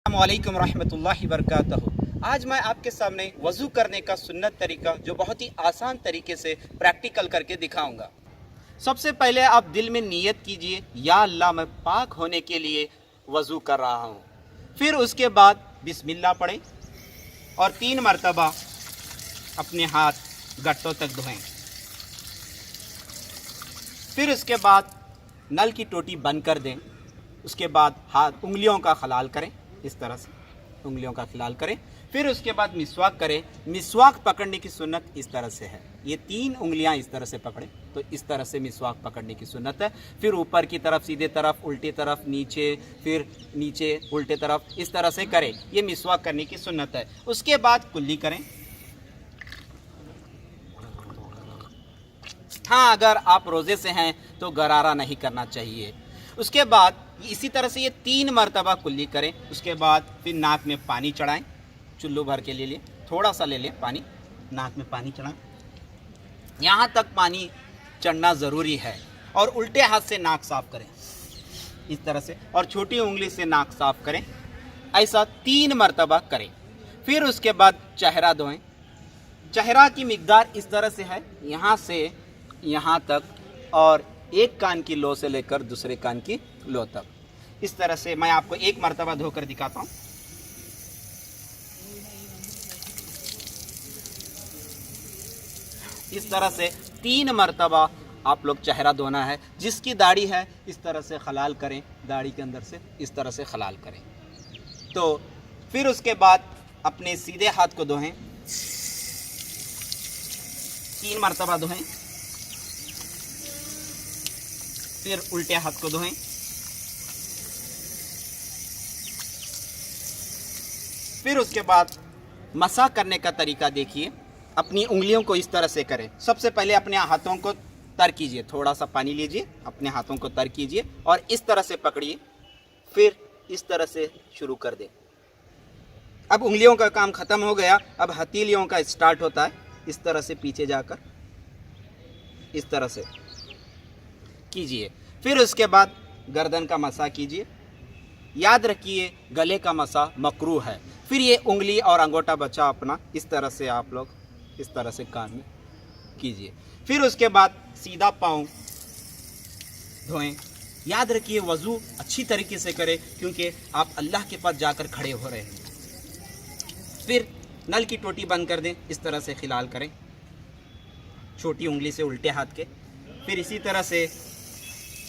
अस्सलामुअलैकुम रहमतुल्लाहि वबरकातुहू। आज मैं आपके सामने वज़ू करने का सुन्नत तरीका जो बहुत ही आसान तरीके से प्रैक्टिकल करके दिखाऊंगा। सबसे पहले आप दिल में नीयत कीजिए, या अल्लाह मैं पाक होने के लिए वज़ू कर रहा हूँ। फिर उसके बाद बिस्मिल्लाह पढ़ें और 3 मरतबा अपने हाथ गट्टों तक धोएं। फिर उसके बाद नल की टोटी बंद कर दें। उसके बाद हाथ उंगलियों का खलाल करें, इस तरह से उंगलियों का खलाल करें। फिर उसके बाद मिसवाक करें। मिसवाक पकड़ने की सुन्नत इस तरह से है, ये 3 उंगलियां इस तरह से पकड़ें, तो इस तरह से मिसवाक पकड़ने की सुन्नत है। फिर ऊपर की तरफ, सीधे तरफ, उल्टी तरफ, नीचे, फिर नीचे, उल्टे तरफ, इस तरह से करें। ये मिसवाक करने की सुन्नत है। उसके बाद कुल्ली करें। हाँ, अगर आप रोज़े से हैं तो गरारा नहीं करना चाहिए। उसके बाद इसी तरह से ये 3 मरतबा कुल्ली करें। उसके बाद फिर नाक में पानी चढ़ाएं, चुल्लू भर के ले लें, थोड़ा सा ले लें पानी, नाक में पानी चढ़ाएं। यहाँ तक पानी चढ़ना ज़रूरी है। और उल्टे हाथ से नाक साफ़ करें, इस तरह से, और छोटी उंगली से नाक साफ़ करें। ऐसा 3 मरतबा करें। फिर उसके बाद चेहरा धोएं। चेहरा की मिकदार इस तरह से है, यहाँ से यहाँ तक, और एक कान की लो से लेकर दूसरे कान की लो तक। इस तरह से मैं आपको 1 मरतबा धोकर दिखाता हूँ। इस तरह से 3 मरतबा आप लोग चेहरा धोना है। जिसकी दाढ़ी है इस तरह से खलाल करें, दाढ़ी के अंदर से इस तरह से खलाल करें। तो फिर उसके बाद अपने सीधे हाथ को धोएं, 3 मरतबा धोएं। फिर उल्टे हाथ को धोएं। फिर उसके बाद मसा करने का तरीका देखिए। अपनी उंगलियों को इस तरह से करें। सबसे पहले अपने हाथों को तर कीजिए, थोड़ा सा पानी लीजिए, अपने हाथों को तर कीजिए और इस तरह से पकड़िए। फिर इस तरह से शुरू कर दें। अब उंगलियों का काम ख़त्म हो गया। अब हथेलियों का स्टार्ट होता है, इस तरह से पीछे जाकर इस तरह से कीजिए। फिर उसके बाद गर्दन का मसा कीजिए। याद रखिए, गले का मसा मकरूह है। फिर ये उंगली और अंगूठा बचा अपना, इस तरह से आप लोग इस तरह से कान में कीजिए। फिर उसके बाद सीधा पाँव धोएं। याद रखिए, वज़ू अच्छी तरीके से करें क्योंकि आप अल्लाह के पास जाकर खड़े हो रहे हैं। फिर नल की टोटी बंद कर दें, इस तरह से खिलाल करें, छोटी उंगली से उल्टे हाथ के। फिर इसी तरह से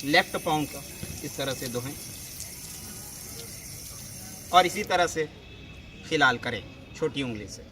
लेफ्ट पाँव का इस तरह से धोएं और इसी तरह से खिलाल करें छोटी उंगली से।